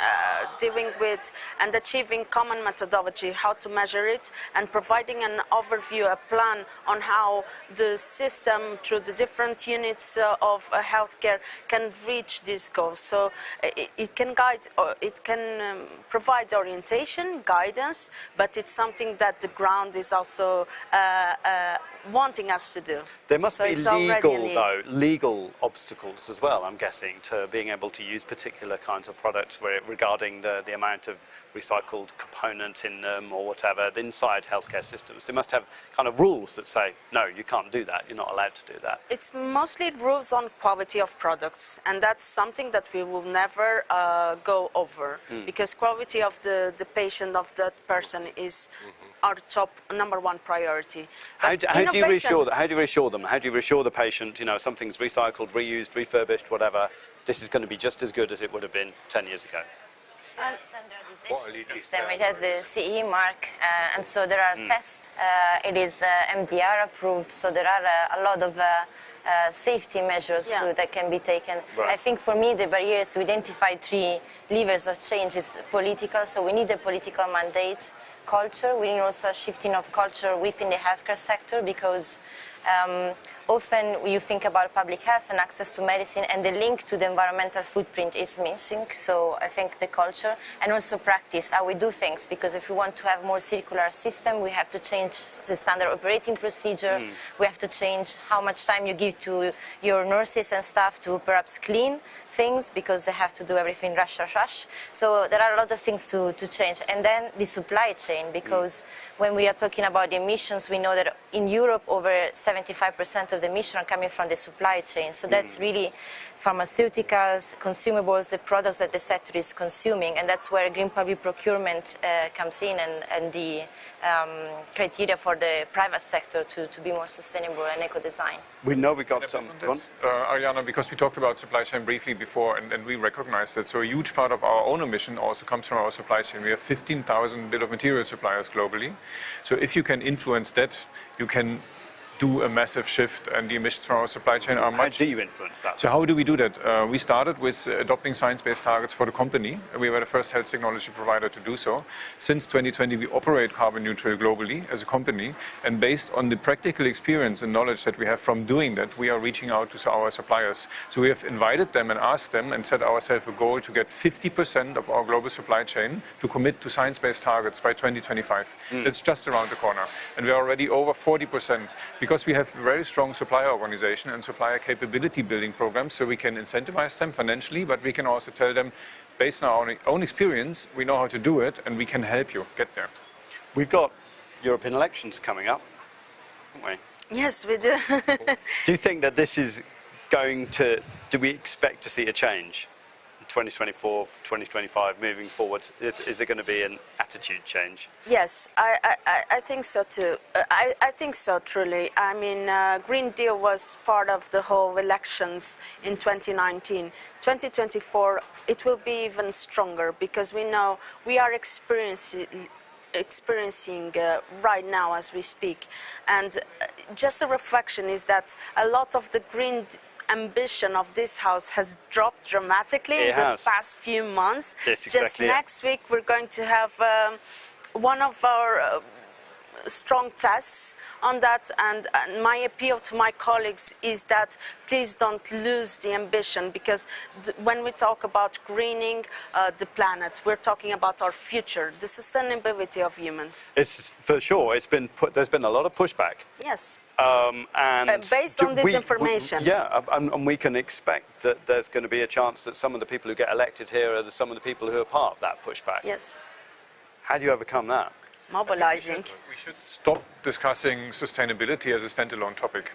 dealing with and achieving common methodology, how to measure it, and providing an overview, a plan on how the system, through the different units of healthcare, can reach these goals. So it can guide, or it can provide orientation, guidance, but it's something that the ground is also wanting us to do. There must be legal obstacles as well, I'm guessing, to being able to use particular kinds of products regarding the amount of recycled components in them or whatever inside healthcare systems. They must have kind of rules that say, no, you can't do that, you're not allowed to do that. It's mostly rules on quality of products, and that's something that we will never go over, because quality of the patient, of that person, is our top number one priority. How do you reassure them? How do you reassure the patient, you know, something's recycled, reused, refurbished, whatever, this is going to be just as good as it would have been 10 years ago? Our standardization system, it has the CE mark, and so there are tests. It is MDR approved, so there are a lot of safety measures that can be taken. Right. I think for me the barrier is to identify 3 levers of change is political, so we need a political mandate. Culture, we need also a shifting of culture within the healthcare sector, because often you think about public health and access to medicine, and the link to the environmental footprint is missing. So I think the culture and also practice, how we do things, because if we want to have more circular system, we have to change the standard operating procedure. We have to change how much time you give to your nurses and staff to perhaps clean things, because they have to do everything rush. So there are a lot of things to change. And then the supply chain, because when we are talking about emissions, we know that in Europe over 70% 75% of the emission are coming from the supply chain. So that's really pharmaceuticals, consumables, the products that the sector is consuming, and that's where green public procurement comes in, and the criteria for the private sector to be more sustainable and eco-design. We know we got some. Ariana, because we talked about supply chain briefly before, and we recognize that. So a huge part of our own emission also comes from our supply chain. We have 15,000 bill of material suppliers globally. So if you can influence that, you can do a massive shift, and the emissions from our supply chain are much. How do you influence that? So how do we do that? We started with adopting science-based targets for the company. We were the first health technology provider to do so. Since 2020, we operate carbon neutral globally as a company, and based on the practical experience and knowledge that we have from doing that, we are reaching out to our suppliers. So we have invited them and asked them and set ourselves a goal to get 50% of our global supply chain to commit to science-based targets by 2025. That's just around the corner. And we are already over 40%. Because we have a very strong supplier organization and supplier capability building programs, so we can incentivize them financially, but we can also tell them, based on our own experience, we know how to do it, and we can help you get there. We've got European elections coming up, haven't we? Yes, we do. Do you think that this is going to, do we expect to see a change in 2024, 2025, moving forwards? Is there going to be an attitude change? Yes, I think so too. I think so, truly. I mean, Green Deal was part of the whole elections in 2019. 2024, it will be even stronger, because we know we are experiencing right now as we speak. And just a reflection is that a lot of the green ambition of this house has dropped dramatically in the past few months. Yes, Just exactly. next week we're going to have one of our strong tests on that, and my appeal to my colleagues is that please don't lose the ambition, because when we talk about greening the planet, we're talking about our future, the sustainability of humans. It's for sure. There's been a lot of pushback. Yes. And based on this information. And we can expect that there's going to be a chance that some of the people who get elected here are some of the people who are part of that pushback. Yes. How do you overcome that? Mobilizing. We should stop discussing sustainability as a standalone topic.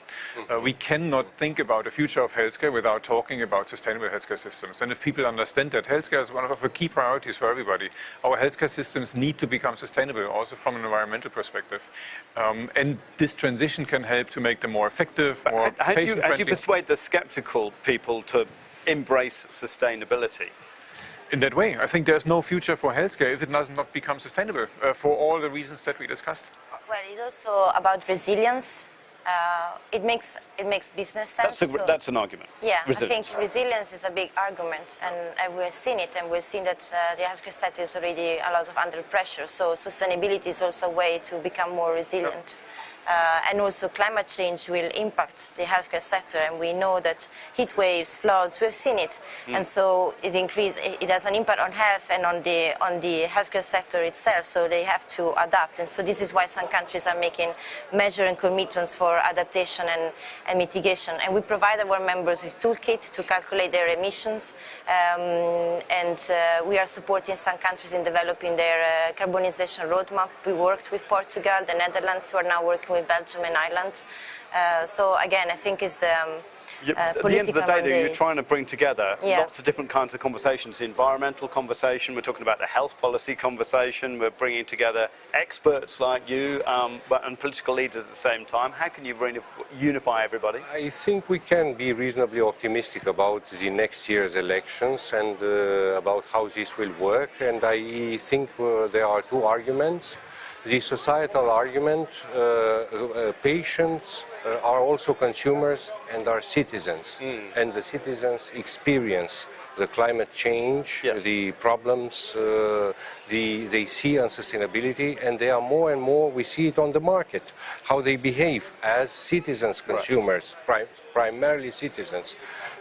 We cannot think about the future of healthcare without talking about sustainable healthcare systems. And if people understand that healthcare is one of the key priorities for everybody, our healthcare systems need to become sustainable, also from an environmental perspective. And this transition can help to make them more effective, more patient-friendly. How do you persuade the skeptical people to embrace sustainability? In that way, I think there's no future for healthcare if it does not become sustainable, for all the reasons that we discussed. Well, it's also about resilience. It makes business sense. That's an argument. Yeah, resilience. I think resilience is a big argument, and we've seen it, and we've seen that the healthcare sector is already a lot of under pressure. So sustainability is also a way to become more resilient. And also climate change will impact the healthcare sector, and we know that heat waves, floods, we've seen it, and so it has an impact on health and on the healthcare sector itself, so they have to adapt. And so this is why some countries are making measures and commitments for adaptation and mitigation, and we provide our members with toolkit to calculate their emissions, and we are supporting some countries in developing their carbonization roadmap. We worked with Portugal, the Netherlands, who are now working with Belgium and Ireland. So again, I think it's the at the end of the day, though, you're trying to bring together lots of different kinds of conversations. The environmental conversation, we're talking about the health policy conversation, we're bringing together experts like you and political leaders at the same time. How can you unify everybody? I think we can be reasonably optimistic about the next year's elections and about how this will work. And I think there are two arguments. The societal argument, patients are also consumers and are citizens, and the citizens experience the climate change, the problems they see on sustainability, and they are more and more, we see it on the market, how they behave as citizens, consumers, primarily citizens.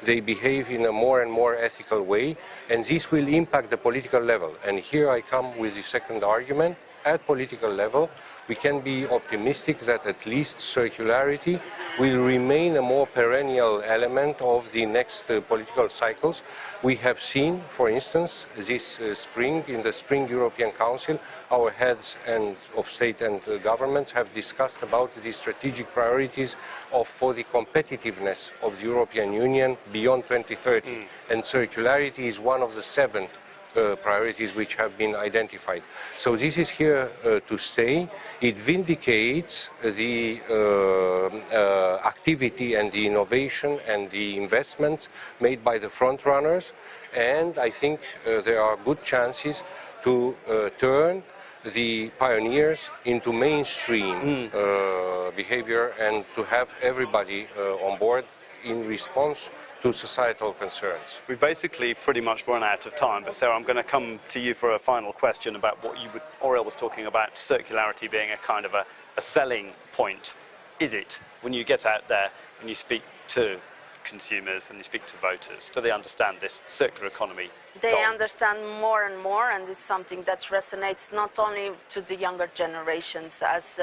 They behave in a more and more ethical way, and this will impact the political level. And here I come with the second argument. At political level, we can be optimistic that at least circularity will remain a more perennial element of the next political cycles. We have seen, for instance, this spring, in the Spring European Council, our heads of state and governments have discussed about the strategic priorities for the competitiveness of the European Union beyond 2030. And circularity is one of the 7 priorities which have been identified. So this is here to stay. It vindicates the activity and the innovation and the investments made by the front runners, and I think there are good chances to turn the pioneers into mainstream behavior and to have everybody on board in response to societal concerns. We've basically pretty much run out of time, but Sarah, I'm going to come to you for a final question about what Aurel was talking about, circularity being a kind of a selling point. Is it, when you get out there and you speak to consumers and you speak to voters, do they understand this circular economy? They understand more and more, and it's something that resonates not only to the younger generations, as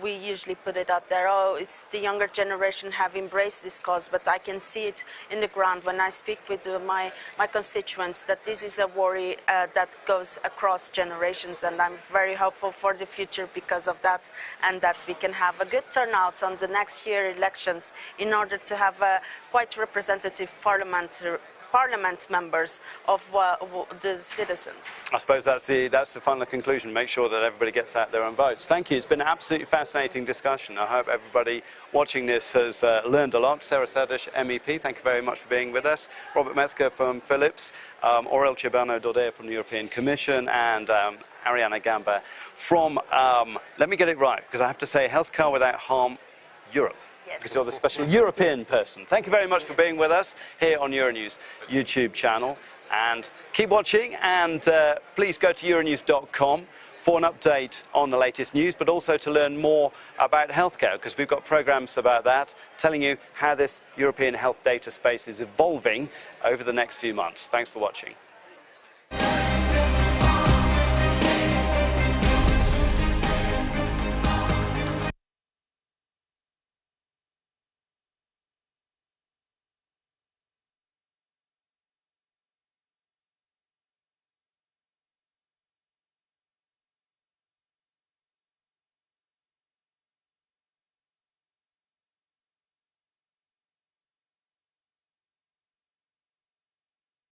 we usually put it out there, oh, it's the younger generation have embraced this cause, but I can see it in the ground when I speak with my constituents, that this is a worry that goes across generations, and I'm very hopeful for the future because of that, and that we can have a good turnout on the next year elections in order to have a quite representative parliament members of the citizens. I suppose that's the final conclusion. Make sure that everybody gets out there and votes. Thank you. It's been an absolutely fascinating discussion. I hope everybody watching this has learned a lot. Sarah Serdish, MEP, thank you very much for being with us. Robert Metzger from Philips, Aurel Ciobanu-Dorder from the European Commission, and Ariana Gamba from, let me get it right, because I have to say Healthcare Without Harm Europe. Because you're the special European person. Thank you very much for being with us here on Euronews YouTube channel. And keep watching, and please go to euronews.com for an update on the latest news, but also to learn more about healthcare, because we've got programs about that, telling you how this European health data space is evolving over the next few months. Thanks for watching.